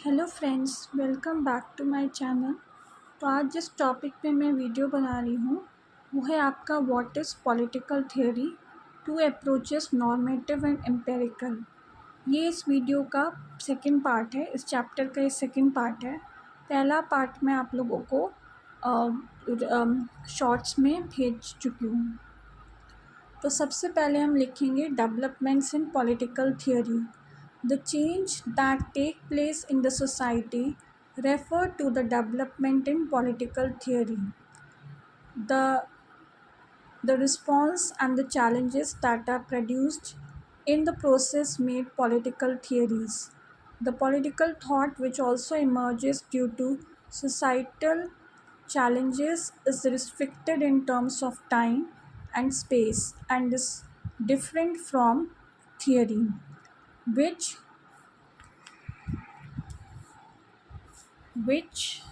Hello friends, welcome back to my channel. तो आज जिस टॉपिक पे मैं वीडियो बना रही हूँ वो है आपका what is political theory, two approaches normative and empirical. ये इस वीडियो का सेकंड पार्ट है, इस चैप्टर का ये सेकंड पार्ट है। पहला पार्ट मैं आप लोगों को शॉर्ट्स में भेज चुकी हूँ। तो सबसे पहले हम लिखेंगे developments in political theory. The change that take place in the society refer to the development in political theory. The, the response and the challenges that are produced in the process made political theories. The political thought which also emerges due to societal challenges is restricted in terms of time and space and is different from theory, which which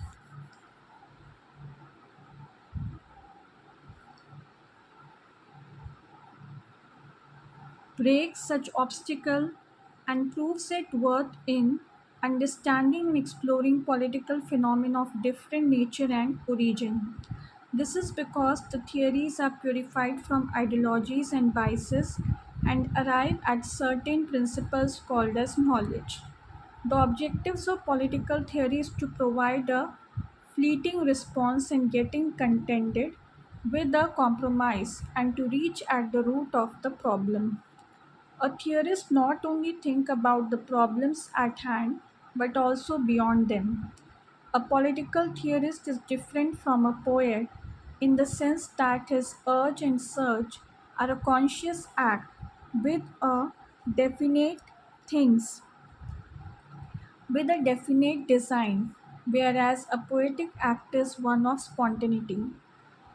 breaks such obstacle and proves it worth in understanding and exploring political phenomena of different nature and origin. This is because the theories are purified from ideologies and biases and arrive at certain principles called as knowledge. The objectives of political theory is to provide a fleeting response in getting contented with a compromise and to reach at the root of the problem. A theorist not only think about the problems at hand but also beyond them. A political theorist is different from a poet in the sense that his urge and search are a conscious act with a definite things with a definite design, whereas a poetic act is one of spontaneity.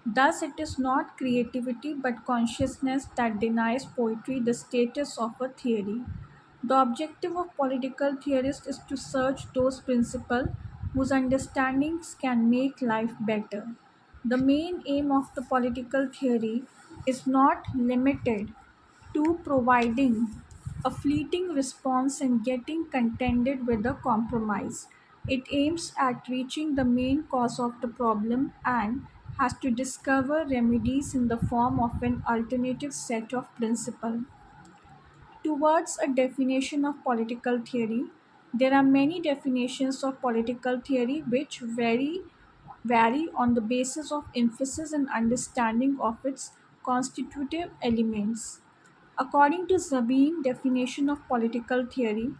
Thus, it is not creativity but consciousness that denies poetry the status of a theory. The objective of political theorists is to search those principles whose understandings can make life better. The main aim of the political theory is not limited to providing a fleeting response and getting contented with a compromise. It aims at reaching the main cause of the problem and has to discover remedies in the form of an alternative set of principles. Towards a definition of political theory, there are many definitions of political theory which vary on the basis of emphasis and understanding of its constitutive elements. According to Sabine definition of political theory,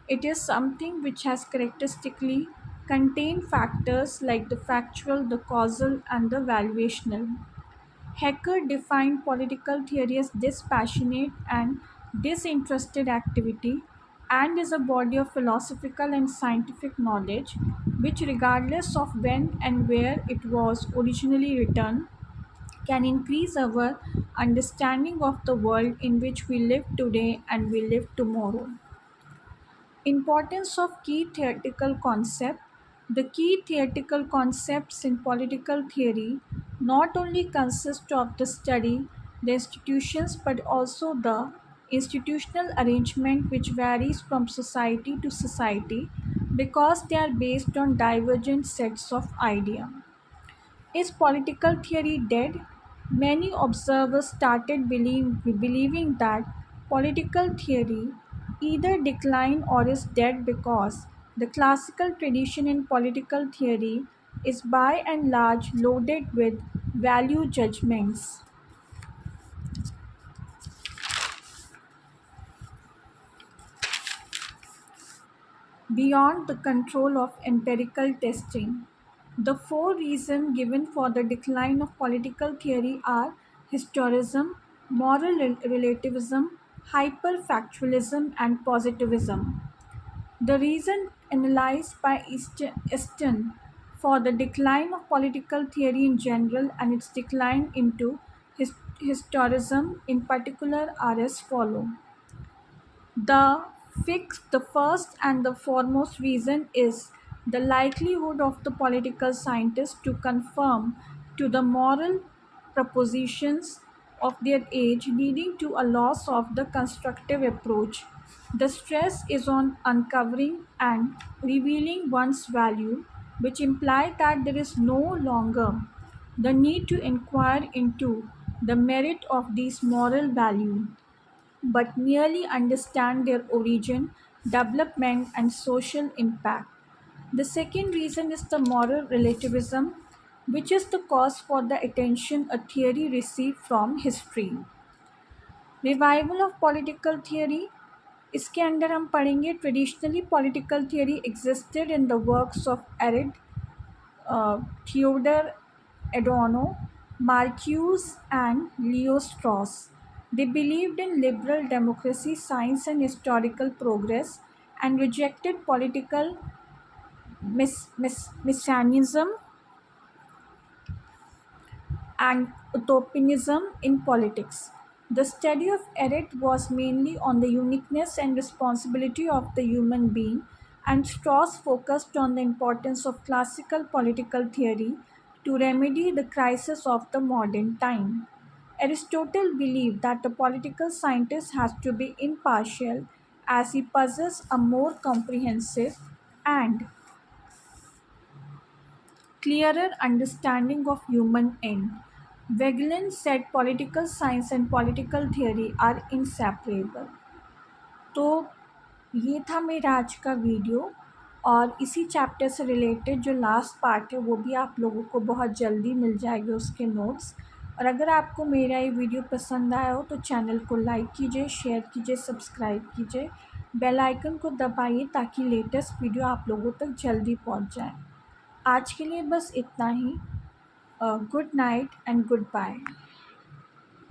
it is something which has characteristically contained factors like the factual, the causal, and the valuational. Hacker defined political theory as dispassionate and disinterested activity and is a body of philosophical and scientific knowledge which, regardless of when and where it was originally written, can increase our understanding of the world in which we live today and we live tomorrow. Importance of key theoretical concept. The key theoretical concepts in political theory not only consist of the study, the institutions, but also the institutional arrangement which varies from society to society because they are based on divergent sets of ideas. Is political theory dead? Many observers started believing that political theory either declined or is dead because the classical tradition in political theory is by and large loaded with value judgments beyond the control of empirical testing. The four reasons given for the decline of political theory are historicism, moral relativism, hyperfactualism, and positivism. The reason analyzed by Easton for the decline of political theory in general and its decline into historicism in particular are as follow. The first and the foremost reason is the likelihood of the political scientists to conform to the moral propositions of their age, leading to a loss of the constructive approach. The stress is on uncovering and revealing one's value, which implies that there is no longer the need to inquire into the merit of these moral values, but merely understand their origin, development, and social impact. The second reason is the moral relativism, which is the cause for the attention a theory received from history. Revival of political theory, इसके अंदर हम पढ़ेंगे traditionally political theory existed in the works of Arendt, Theodor Adorno, Marcuse and Leo Strauss. They believed in liberal democracy, science, and historical progress, and rejected political messianism and utopianism in politics. The study of Erit was mainly on the uniqueness and responsibility of the human being, and Strauss focused on the importance of classical political theory to remedy the crisis of the modern time. Aristotle believed that the political scientist has to be impartial as he possesses a more comprehensive and clearer understanding of human end. Voegelin said political science and political theory are inseparable. तो ये था मेरा आज का video, और इसी chapter से related जो लास्ट पार्ट है वो भी आप लोगों को बहुत जल्दी मिल जाएगा उसके नोट्स. और अगर आपको मेरा ये वीडियो पसंद आया हो तो चैनल को लाइक कीजिए, शेयर कीजिए, सब्सक्राइब कीजिए, बेल आइकन को दबाइए ताकि लेटेस्ट वीडियो आप लोगों तक जल्दी पहुंच जाए. आज के लिए बस इतना ही. Good night and good bye.